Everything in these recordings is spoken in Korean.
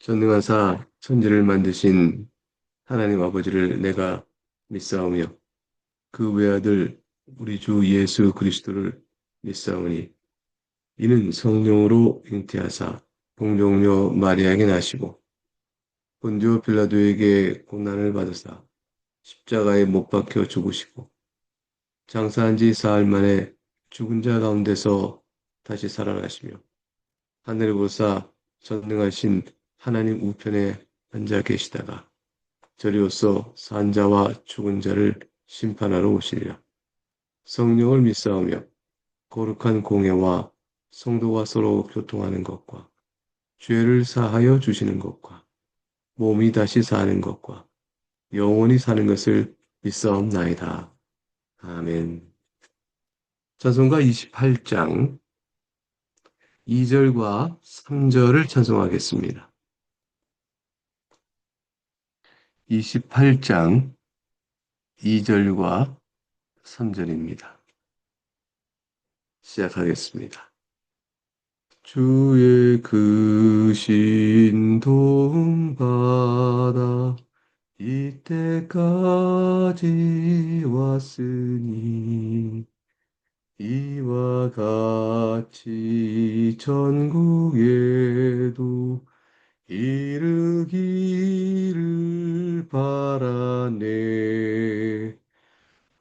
전능하사 천지를 만드신 하나님 아버지를 내가 믿사오며 그 외아들 우리 주 예수 그리스도를 믿사오니 이는 성령으로 잉태하사 동정녀 마리아에게 나시고 본디오 빌라도에게 고난을 받으사 십자가에 못 박혀 죽으시고 장사한 지 사흘 만에 죽은 자 가운데서 다시 살아나시며 하늘에 보사 전능하신 하나님 우편에 앉아 계시다가 저리로서 산자와 죽은 자를 심판하러 오시리라. 성령을 믿사오며 거룩한 공예와 성도와 서로 교통하는 것과 죄를 사하여 주시는 것과 몸이 다시 사는 것과 영원히 사는 것을 믿사옵나이다. 아멘. 찬송가 28장 2절과 3절을 찬송하겠습니다. 28장 2절과 3절입니다. 시작하겠습니다. 주의 그 신동 받아 이때까지 왔으니 이와 같이 전국에도 이르기를 바라네.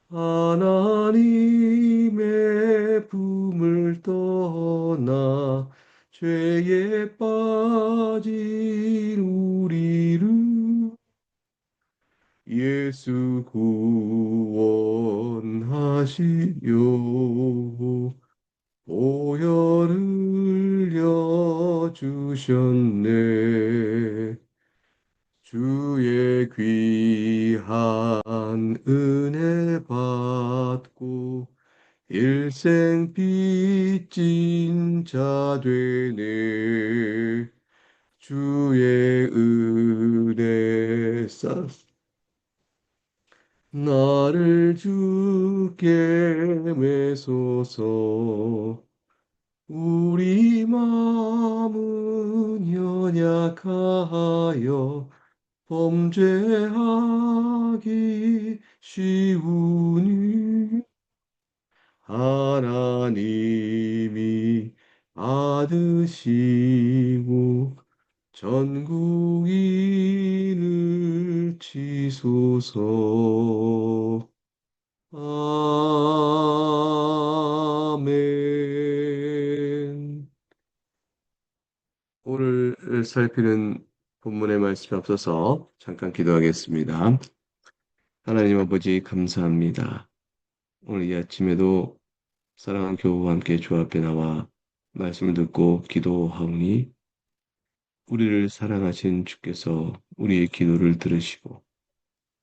하나님의 품을 떠나 죄에 빠진 우리를 예수 구원하시려 보혈 흘려 주셨네. 주의 귀한 은혜 받고 일생 빚진 자 되네. 주의 은혜 나를 주께 매소서. 우리 마음은 연약하여 범죄하기 쉬우니 하나님이 받으시고 전국인을 치소서. 아멘. 오늘 살피는 본문의 말씀에 앞서서 잠깐 기도하겠습니다. 하나님 아버지 감사합니다. 오늘 이 아침에도 사랑하는 교우와 함께 주 앞에 나와 말씀을 듣고 기도하오니 우리를 사랑하신 주께서 우리의 기도를 들으시고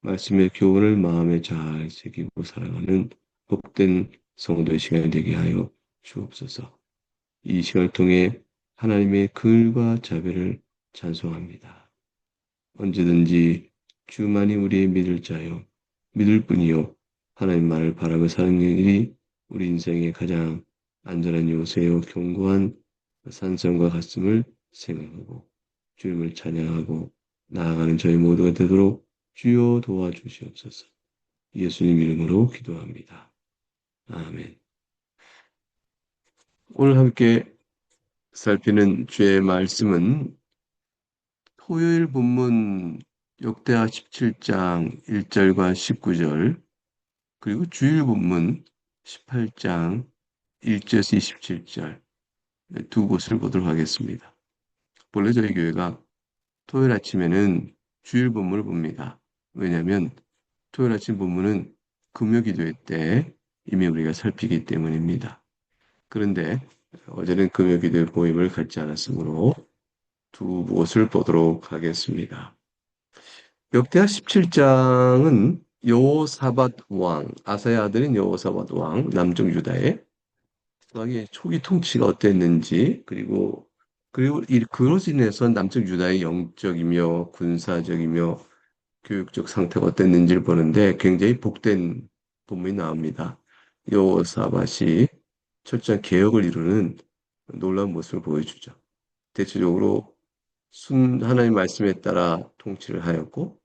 말씀의 교훈을 마음에 잘 새기고 살아가는 복된 성도의 시간이 되게 하여 주옵소서. 이 시간을 통해 하나님의 긍휼과 자비를 찬송합니다. 언제든지 주만이 우리의 믿을 자요, 믿을 뿐이요, 하나님만을 바라고 사는 일이 우리 인생의 가장 안전한 요새요, 견고한 산성과 같음을 생각하고 주님을 찬양하고 나아가는 저희 모두가 되도록 주여 도와주시옵소서. 예수님 이름으로 기도합니다. 아멘. 오늘 함께 살피는 주의 말씀은 토요일 본문 역대하 17장 1절과 19절, 그리고 주일 본문 18장 1절에서 27절 두 곳을 보도록 하겠습니다. 본래 저희 교회가 토요일 아침에는 주일 본문을 봅니다. 왜냐하면 토요일 아침 본문은 금요 기도회 때 이미 우리가 살피기 때문입니다. 그런데 어제는 금요 기도회 모임을 갖지 않았으므로 두 곳을 보도록 하겠습니다. 역대하 17장은 여호사밧 왕, 아사의 아들인 여호사밧 왕, 남쪽 유다의 왕의 초기 통치가 어땠는지, 그리고 그로 인해서 남쪽 유다의 영적이며 군사적이며 교육적 상태가 어땠는지를 보는데 굉장히 복된 본문이 나옵니다. 여호사밧이 철저한 개혁을 이루는 놀라운 모습을 보여주죠. 대체적으로 하나님 말씀에 따라 통치를 하였고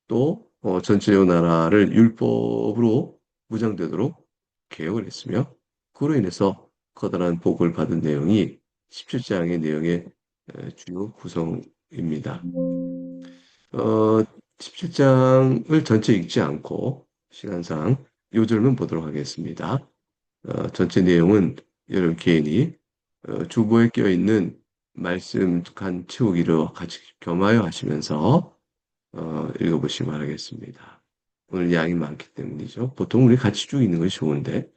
또 전체적 나라를 율법으로 무장되도록 개혁을 했으며 그로 인해서 커다란 복을 받은 내용이 17장의 내용의 주요 구성입니다. 어, 17장을 전체 읽지 않고 시간상 요절만 보도록 하겠습니다. 전체 내용은 여러분 개인이 주보에 끼어 있는 말씀 간 채우기로 같이 겸하여 하시면서 읽어보시기 바라겠습니다. 오늘 양이 많기 때문이죠. 보통 우리 같이 쭉 읽는 것이 좋은데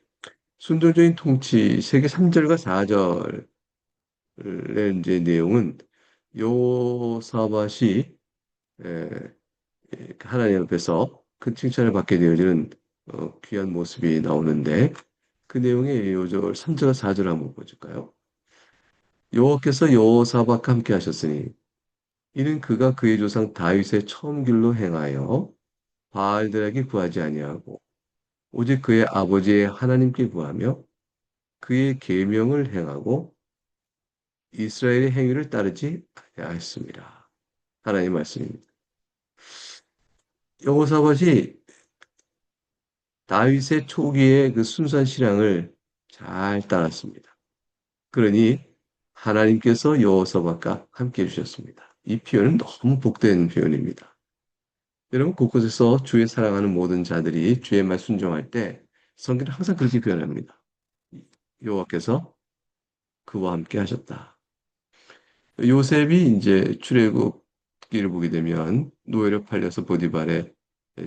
순종적인 통치 세계 3절과 4절의 이제 내용은 요사밭이 에, 하나님 앞에서 큰 칭찬을 받게 되어지는 귀한 모습이 나오는데 그 내용의 요절 3절과 4절 한번 보실까요? 여호와께서 여호사박과 함께 하셨으니 이는 그가 그의 조상 다윗의 처음 길로 행하여 바알들에게 구하지 아니하고 오직 그의 아버지의 하나님께 구하며 그의 계명을 행하고 이스라엘의 행위를 따르지 아니하였습니다. 하나님 말씀입니다. 여호사밧이 다윗의 초기의 그 순수한 신앙을 잘 따랐습니다. 그러니 하나님께서 여호사밧과 함께 해주셨습니다. 이 표현은 너무 복된 표현입니다. 여러분 곳곳에서 주의 사랑하는 모든 자들이 주의 말 순종할 때 성경은 항상 그렇게 표현합니다. 여호와께서 그와 함께 하셨다. 요셉이 이제 출애굽기를 보게 되면 노예로 팔려서 보디발의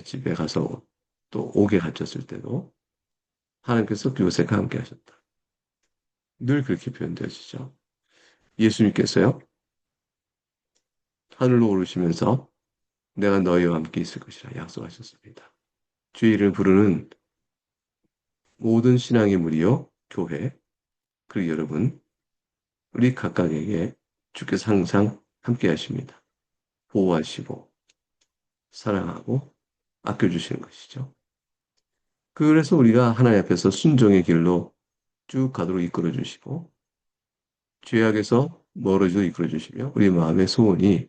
집에 가서 또 옥에 갇혔을 때도 하나님께서 그 요셉과 함께 하셨다. 늘 그렇게 표현되어지죠. 예수님께서요 하늘로 오르시면서 내가 너희와 함께 있을 것이라 약속하셨습니다. 주의 이름을 부르는 모든 신앙의 무리요 교회 그리고 여러분 우리 각각에게 주께서 항상 함께 하십니다. 보호하시고 사랑하고 아껴주시는 것이죠. 그래서 우리가 하나님 앞에서 순종의 길로 쭉 가도록 이끌어 주시고 죄악에서 멀어지도록 이끌어 주시며 우리 마음의 소원이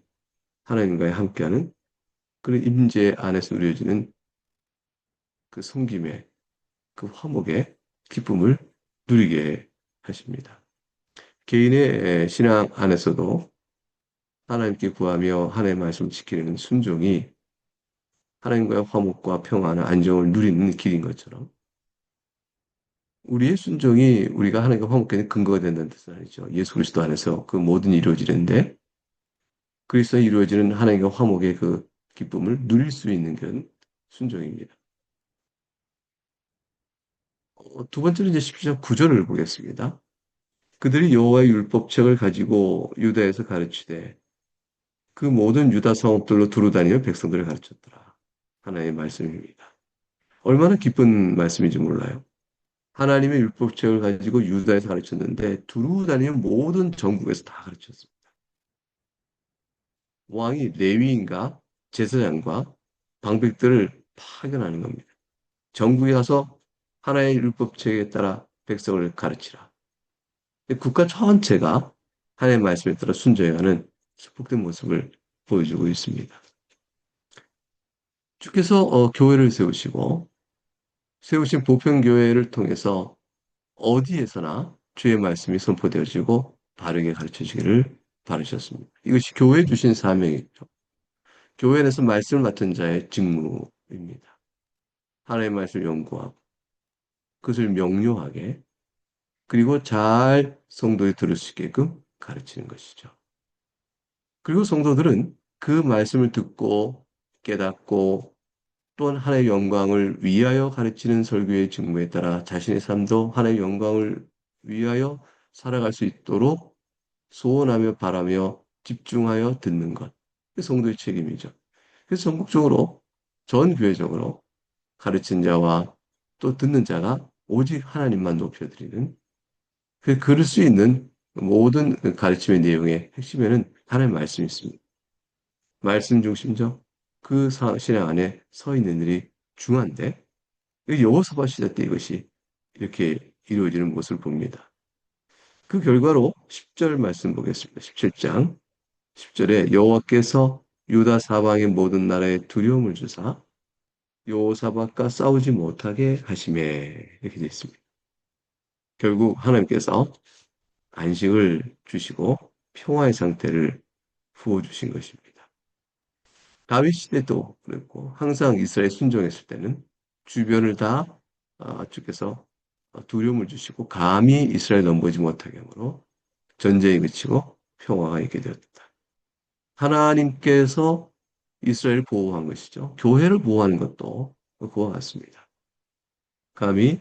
하나님과의 함께하는 그런 임재 안에서 누려지는 그 섬김의 그 화목의 기쁨을 누리게 하십니다. 개인의 신앙 안에서도 하나님께 구하며 하나님의 말씀을 지키는 순종이 하나님과의 화목과 평안과 안정을 누리는 길인 것처럼 우리의 순종이 우리가 하나님과 화목하는 근거가 된다는 뜻은 아니죠. 예수 그리스도 안에서 그 모든 이루어지는데 그리스도에 이루어지는 하나님과 화목의 그 기쁨을 누릴 수 있는 그런 순종입니다. 두 번째는 이제 17장 9절을 보겠습니다. 그들이 여호와의 율법책을 가지고 유다에서 가르치되 그 모든 유다 성읍들로 두루다니며 백성들을 가르쳤더라. 하나님의 말씀입니다. 얼마나 기쁜 말씀인지 몰라요. 하나님의 율법책을 가지고 유다에서 가르쳤는데 두루다니며 모든 전국에서 다 가르쳤습니다. 왕이 레위인과 제사장과 방백들을 파견하는 겁니다. 전국에 가서 하나의 율법책에 따라 백성을 가르치라. 국가 전체가 하나님의 말씀에 따라 순종해가는 축복된 모습을 보여주고 있습니다. 주께서 교회를 세우시고 세우신 보편교회를 통해서 어디에서나 주의 말씀이 선포되어지고 바르게 가르쳐지기를 바라셨습니다. 이것이 교회 주신 사명이죠. 교회 안에서 말씀을 맡은 자의 직무입니다. 하나님의 말씀을 연구하고 그것을 명료하게 그리고 잘 성도에 들을 수 있게끔 가르치는 것이죠. 그리고 성도들은 그 말씀을 듣고 깨닫고 또한 하나님의 영광을 위하여 가르치는 설교의 직무에 따라 자신의 삶도 하나님의 영광을 위하여 살아갈 수 있도록 소원하며 바라며 집중하여 듣는 것. 그게 성도의 책임이죠. 그래서 전국적으로 전 교회적으로 가르친 자와 또 듣는 자가 오직 하나님만 높여드리는 그럴 수 있는 모든 그 가르침의 내용의 핵심에는 하나님의 말씀이 있습니다. 말씀 중심적 그 신앙 안에 서 있는 일이 중요한데 여호사밧 시대 때 이것이 이렇게 이루어지는 모습을 봅니다. 그 결과로 10절 말씀 보겠습니다. 17장 10절에 여호와께서 유다 사방의 모든 나라에 두려움을 주사 여호사밧과 싸우지 못하게 하심에 이렇게 되어 있습니다. 결국 하나님께서 안식을 주시고 평화의 상태를 부어주신 것입니다. 다윗 시대도 그랬고 항상 이스라엘 순종했을 때는 주변을 다 주께서 두려움을 주시고 감히 이스라엘 넘보지 못하게 하므로 전쟁이 그치고 평화가 있게 되었다. 하나님께서 이스라엘을 보호한 것이죠. 교회를 보호하는 것도 그와 같습니다. 감히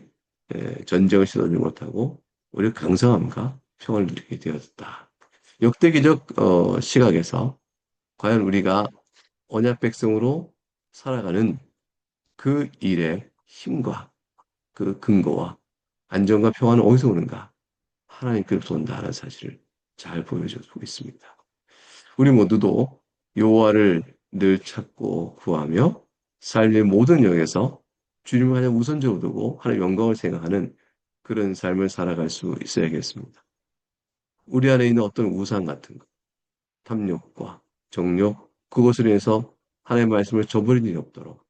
전쟁을 시도하지 못하고 오히려 강성함과 평화를 누리게 되었다. 역대기적 시각에서 과연 우리가 언약 백성으로 살아가는 그 일의 힘과 그 근거와 안정과 평화는 어디서 오는가? 하나님께로부터 온다는 사실을 잘 보여주고 있습니다. 우리 모두도 여호와를 늘 찾고 구하며 삶의 모든 영역에서 주님을 가장 우선적으로 두고 하나님 영광을 생각하는 그런 삶을 살아갈 수 있어야겠습니다. 우리 안에 있는 어떤 우상 같은 것, 탐욕과 정욕, 그것으로 인해서 하나님의 말씀을 저버릴 일이 없도록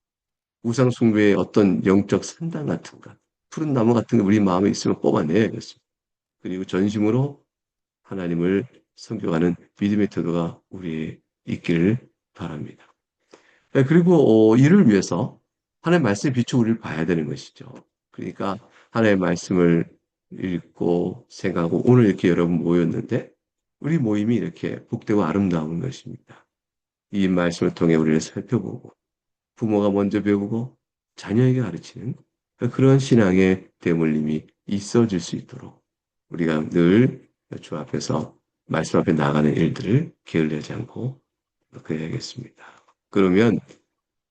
우상 숭배의 어떤 영적 산단 같은 것, 푸른 나무 같은 게 우리 마음에 있으면 뽑아내야겠습니다. 그리고 전심으로 하나님을 섬겨가는 믿음의 태도가 우리에 있기를 바랍니다. 네, 그리고 이를 위해서 하나님의 말씀에 비추어 우리를 봐야 되는 것이죠. 그러니까 하나님의 말씀을 읽고 생각하고 오늘 이렇게 여러분 모였는데 우리 모임이 이렇게 복되고 아름다운 것입니다. 이 말씀을 통해 우리를 살펴보고 부모가 먼저 배우고 자녀에게 가르치는 그런 신앙의 대물림이 있어질 수 있도록 우리가 늘 주 앞에서 말씀 앞에 나가는 일들을 게을리하지 않고 그래야겠습니다. 그러면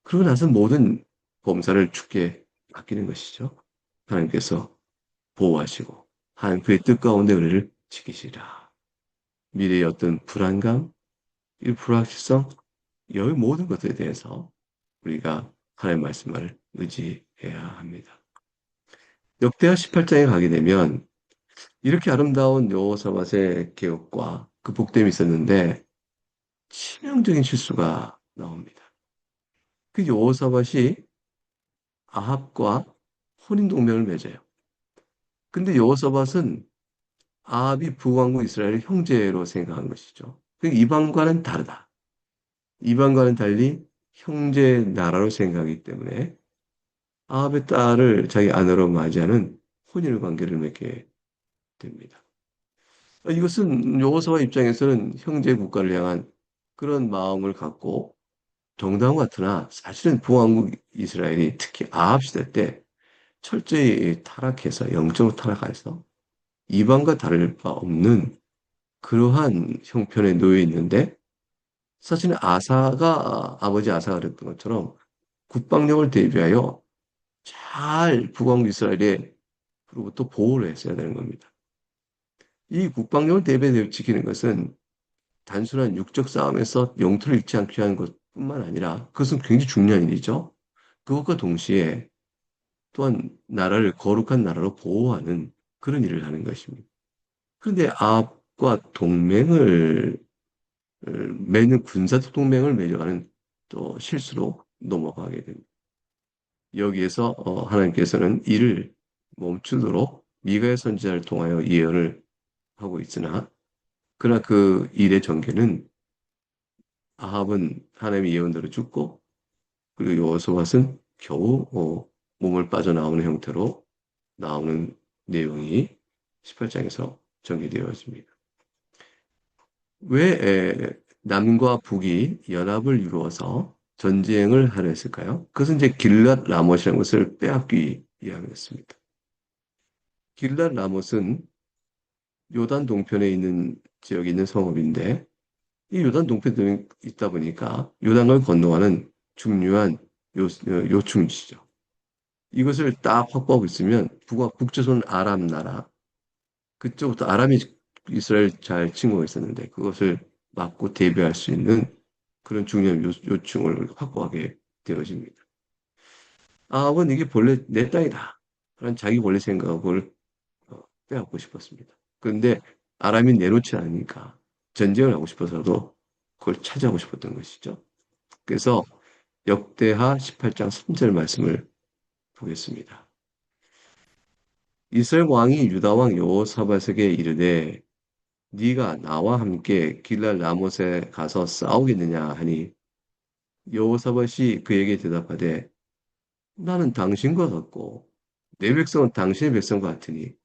그러고 나서 모든 범사를 주께 맡기는 것이죠. 하나님께서 보호하시고 하나님 그의 뜻 가운데 우리를 지키시라. 미래의 어떤 불안감, 이 불확실성, 여기 모든 것들에 대해서 우리가 하나님의 말씀을 의지해야 합니다. 역대하 18장에 가게 되면 이렇게 아름다운 여호사밧의 개혁과 그 복됨이 있었는데 치명적인 실수가 나옵니다. 그 여호사밧이 아합과 혼인 동맹을 맺어요. 근데 여호사밧은 아합이 북왕국 이스라엘의 형제로 생각한 것이죠. 그 이방과는 다르다. 이방과는 달리 형제 나라로 생각하기 때문에 아합의 딸을 자기 아내로 맞이하는 혼인 관계를 맺게 됩니다. 이것은 여호사밧 입장에서는 형제 국가를 향한 그런 마음을 갖고 정당한 것 같으나 사실은 북왕국 이스라엘이 특히 아합 시대 때 철저히 타락해서 영적으로 타락해서 이방과 다를 바 없는 그러한 형편에 놓여 있는데 사실은 아사가 아버지 아사가 그랬던 것처럼 국방력을 대비하여 잘 북왕국 이스라엘로부터 보호를 했어야 되는 겁니다. 이 국방력을 대비해 지키는 것은 단순한 육적 싸움에서 영토를 잃지 않게 하는 것뿐만 아니라 그것은 굉장히 중요한 일이죠. 그것과 동시에 또한 나라를 거룩한 나라로 보호하는 그런 일을 하는 것입니다. 그런데 아합과 동맹을 맺는 군사적 동맹을 맺어가는 또 실수로 넘어가게 됩니다. 여기에서 하나님께서는 이를 멈추도록 미가의 선지자를 통하여 예언을 하고 있으나 그러나 그 일의 전개는 아합은 하나님의 예언대로 죽고 그리고 여호사밧은 겨우 몸을 빠져나오는 형태로 나오는 내용이 18장에서 전개되어집니다. 왜 남과 북이 연합을 이루어서 전쟁을 하려 했을까요? 그것은 이제 길랏 라못이라는 것을 빼앗기 위함이었습니다. 길랏 라못은 요단 동편에 있는 지역에 있는 성읍인데 이 요단 동편에 있다 보니까 요단을 건너가는 중요한 요충지죠. 이것을 딱 확보하고 있으면 북조선 아람 나라 그쪽부터 아람이 이스라엘 잘 침공을 했었는데 그것을 막고 대비할 수 있는 그런 중요한 요충을 확보하게 되어집니다. 아합은 이게 본래 내 땅이다. 그런 자기 원래 생각을 빼앗고 싶었습니다. 그런데 아람이 내놓지 않으니까 전쟁을 하고 싶어서도 그걸 차지하고 싶었던 것이죠. 그래서 역대하 18장 3절 말씀을 보겠습니다. 이스라엘 왕이 유다 왕 여호사밧에게 이르되 네가 나와 함께 길랄 라못에 가서 싸우겠느냐 하니 여호사밧이 그에게 대답하되 나는 당신과 같고 내 백성은 당신의 백성과 같으니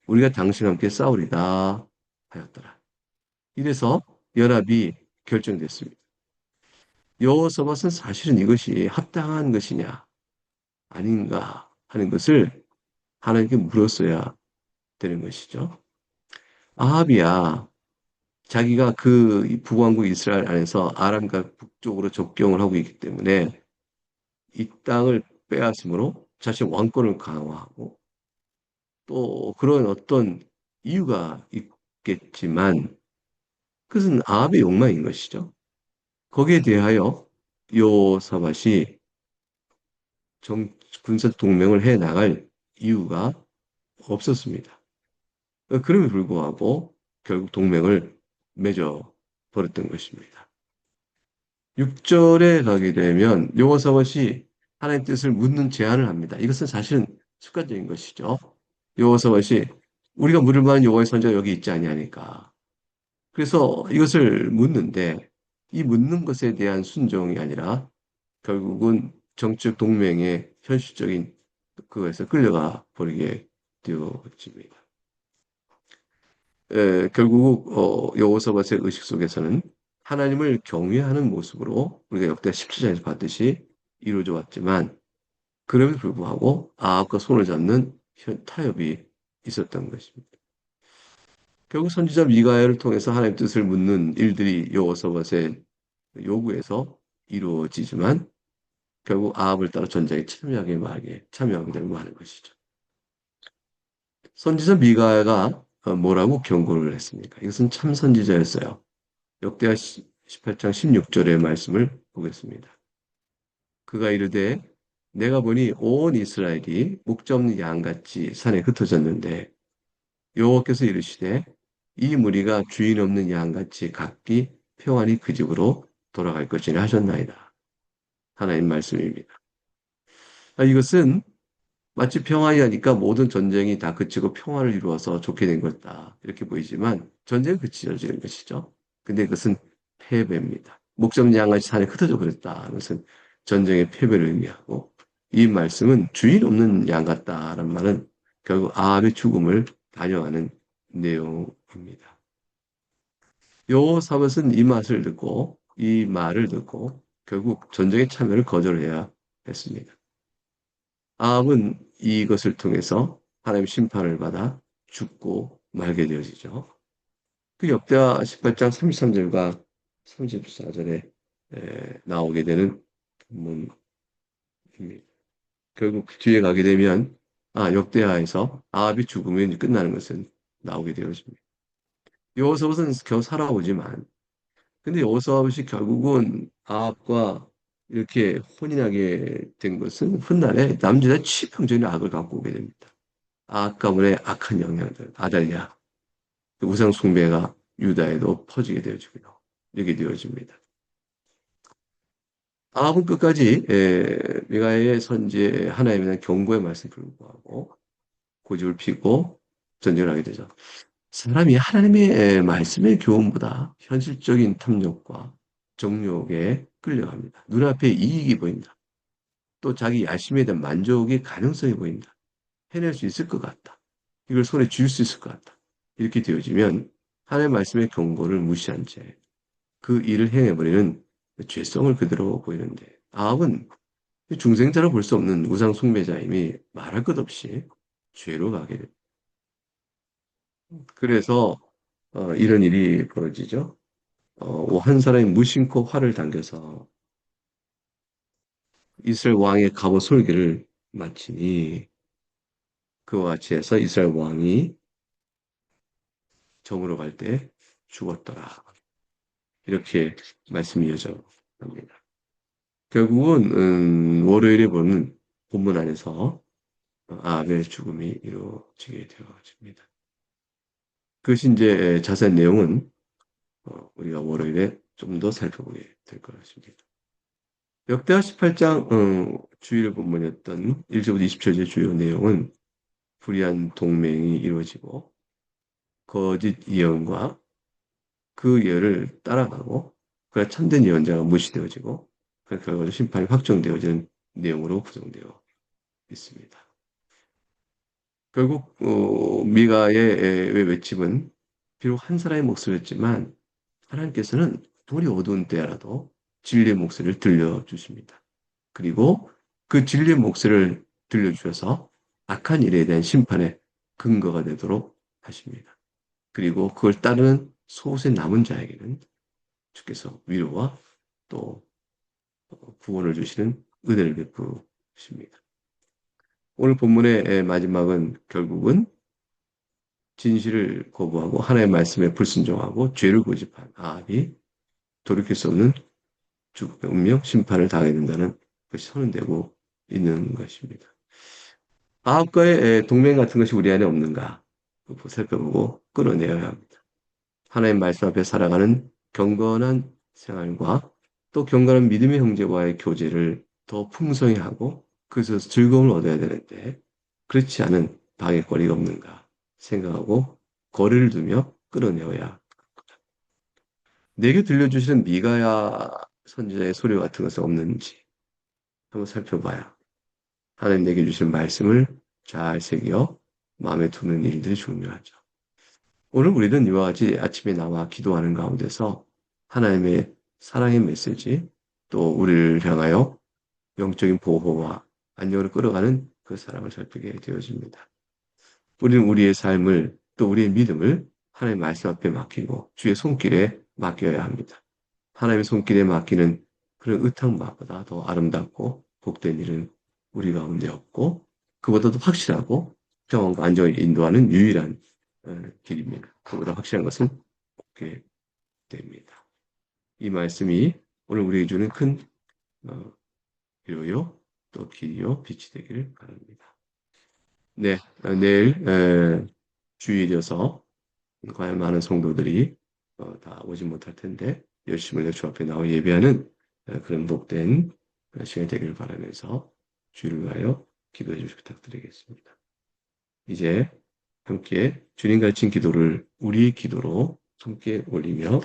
우리가 당신과 함께 싸우리다 하였더라. 이래서 연합이 결정됐습니다. 여호사밧은 사실은 이것이 합당한 것이냐 아닌가 하는 것을 하나님께 물었어야 되는 것이죠. 아합이야 자기가 그 북왕국 이스라엘 안에서 아람과 북쪽으로 접경을 하고 있기 때문에 이 땅을 빼앗음으로 자신의 왕권을 강화하고 또 그런 어떤 이유가 있겠지만 그것은 아합의 욕망인 것이죠. 거기에 대하여 여호사밧이 군사 동맹을 해 나갈 이유가 없었습니다. 그럼에도 불구하고 결국 동맹을 맺어 버렸던 것입니다. 6절에 가게 되면 여호사밧이 하나님 뜻을 묻는 제안을 합니다. 이것은 사실은 습관적인 것이죠. 여호사밧이 우리가 물을 만한 여호와의 선지가 여기 있지 아니하니까. 그래서 이것을 묻는데 이 묻는 것에 대한 순종이 아니라 결국은 정치적 동맹의 현실적인 그것에서 끌려가 버리게 되어집니다. 결국 여호사밧의 의식 속에서는 하나님을 경외하는 모습으로 우리가 역대 17장에서 봤듯이 이루어져 왔지만 그럼에도 불구하고 아합과 손을 잡는 타협이 있었던 것입니다. 결국 선지자 미가야를 통해서 하나님 뜻을 묻는 일들이 여호사밧의 요구에서 이루어지지만 결국 아합을 따라 전쟁에 참여하게 되는 하는 것이죠. 선지자 미가야가 뭐라고 경고를 했습니까? 이것은 참 선지자였어요. 역대하 18장 16절의 말씀을 보겠습니다. 그가 이르되 내가 보니 온 이스라엘이 목자 없는 양같이 산에 흩어졌는데 여호와께서 이르시되 이 무리가 주인 없는 양같이 각기 평안히 그 집으로 돌아갈 것이라 하셨나이다. 하나님 말씀입니다. 이것은 마치 평안이 하니까 모든 전쟁이 다 그치고 평화를 이루어서 좋게 된 것다. 이렇게 보이지만 전쟁은 그치어지는 것이죠. 근데 그것은 패배입니다. 목적 양아치 산에 흩어져 버렸다. 그것은 전쟁의 패배를 의미하고 이 말씀은 주인 없는 양 같다라는 말은 결국 아합의 죽음을 반영하는 내용입니다. 여호사밧은 이 말을 듣고 결국 전쟁에 참여를 거절해야 했습니다. 아합은 이것을 통해서 하나님의 심판을 받아 죽고 말게 되어지죠. 그 역대하 18장 33절과 34절에 나오게 되는 본문입니다. 결국 그 뒤에 가게 되면 역대하에서 아합이 죽으면 끝나는 것은 나오게 되어집니다. 여호사밧은 겨우 살아오지만 근데 여호사밧이 결국은 아합과 이렇게 혼인하게 된 것은 훗날에 남주다 치명적인 악을 갖고 오게 됩니다. 아합 가문의 악한 영향들, 아달랴, 우상 숭배가 유다에도 퍼지게 되어지고요. 이렇게 되어집니다. 아합은 끝까지 미가의 선지의 하나님에 대한 경고의 말씀을 불구하고 고집을 피고 전쟁을 하게 되죠. 사람이 하나님의 말씀의 교훈보다 현실적인 탐욕과 정욕에 끌려갑니다. 눈앞에 이익이 보인다. 또 자기 야심에 대한 만족의 가능성이 보인다. 해낼 수 있을 것 같다. 이걸 손에 쥘 수 있을 것 같다. 이렇게 되어지면 하나님의 말씀의 경고를 무시한 채 그 일을 행해버리는 죄성을 그대로 보이는데 아합은 중생자로 볼 수 없는 우상 숭배자임이 말할 것 없이 죄로 가게 됩니다. 그래서 이런 일이 벌어지죠. 한 사람이 무심코 활을 당겨서 이스라엘 왕의 갑옷 솔기를 마치니 그와 같이 해서 이스라엘 왕이 저물어 갈 때 죽었더라. 이렇게 말씀이 이어져 갑니다. 결국은 월요일에 보는 본문 안에서 아합의 죽음이 이루어지게 되어집니다. 그것이 이제 자세한 내용은 우리가 월요일에 좀 더 살펴보게 될 것 같습니다. 역대하 18장 주일 본문이었던 1절부터 20절의 주요 내용은 불의한 동맹이 이루어지고 거짓 예언과 그 예를 따라가고 그 참된 예언자가 무시되어지고 그 결과로 심판이 확정되어지는 내용으로 구성되어 있습니다. 결국 미가의 외침은 비록 한 사람의 목소리였지만 하나님께서는 돌이 어두운 때라도 진리의 목소리를 들려주십니다. 그리고 그 진리의 목소리를 들려주셔서 악한 일에 대한 심판의 근거가 되도록 하십니다. 그리고 그걸 따르는 소수의 남은 자에게는 주께서 위로와 또 구원을 주시는 은혜를 베푸십니다. 오늘 본문의 마지막은 결국은 진실을 거부하고 하나님의 말씀에 불순종하고 죄를 고집한 아합이 돌이킬 수 없는 죽음의 운명, 심판을 당하게 된다는 것이 선언되고 있는 것입니다. 아합과의 동맹 같은 것이 우리 안에 없는가 살펴보고 끊어내어야 합니다. 하나님 말씀 앞에 살아가는 경건한 생활과 또 경건한 믿음의 형제와의 교제를 더 풍성히 하고 그래서 즐거움을 얻어야 되는데 그렇지 않은 방해거리가 없는가 생각하고 거리를 두며 끊어내어야 합니다. 내게 들려주시는 미가야 선지자의 소리 같은 것은 없는지 한번 살펴봐야 하나님 내게 주신 말씀을 잘 새겨 마음에 두는 일들이 중요하죠. 오늘 우리는 이와 같이 아침에 나와 기도하는 가운데서 하나님의 사랑의 메시지 또 우리를 향하여 영적인 보호와 안녕을 끌어가는 그 사랑을 살피게 되어집니다. 우리는 우리의 삶을 또 우리의 믿음을 하나님의 말씀 앞에 맡기고 주의 손길에 맡겨야 합니다. 하나님의 손길에 맡기는 그런 의탁마보다 더 아름답고 복된 일은 우리 가운데 없고 그보다도 확실하고 평안과 안정을 인도하는 유일한 길입니다. 그보다 확실한 것은 없게 됩니다. 이 말씀이 오늘 우리에게 주는 큰 위로요, 또 길이요, 빛이 되기를 바랍니다. 네, 내일 주일이어서 과연 많은 성도들이 다 오지 못할 텐데 열심히 주 앞에 나와 예배하는 그런 복된 시간이 되기를 바라면서 주를 위하여 기도해 주시기 부탁드리겠습니다. 이제 함께 주님 가르친 기도를 우리의 기도로 함께 올리며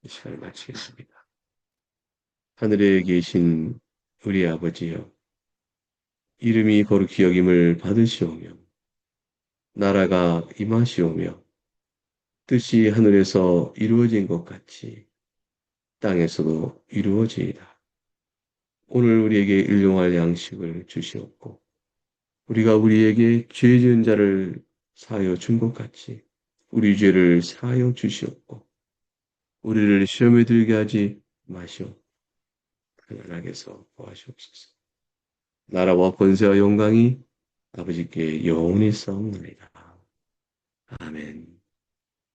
이 시간을 마치겠습니다. 하늘에 계신 우리 아버지여, 이름이 거룩히 여김을 받으시오며 나라가 임하시오며 뜻이 하늘에서 이루어진 것 같이 땅에서도 이루어지이다. 오늘 우리에게 일용할 양식을 주시옵고 우리가 우리에게 죄 지은 자를 사하여 준 것 같이 우리 죄를 사하여 주시옵고 우리를 시험에 들게 하지 마시오. 하나님께서 보하시옵소서. 나라와 권세와 영광이 아버지께 영원히 싸움나이다. 아멘.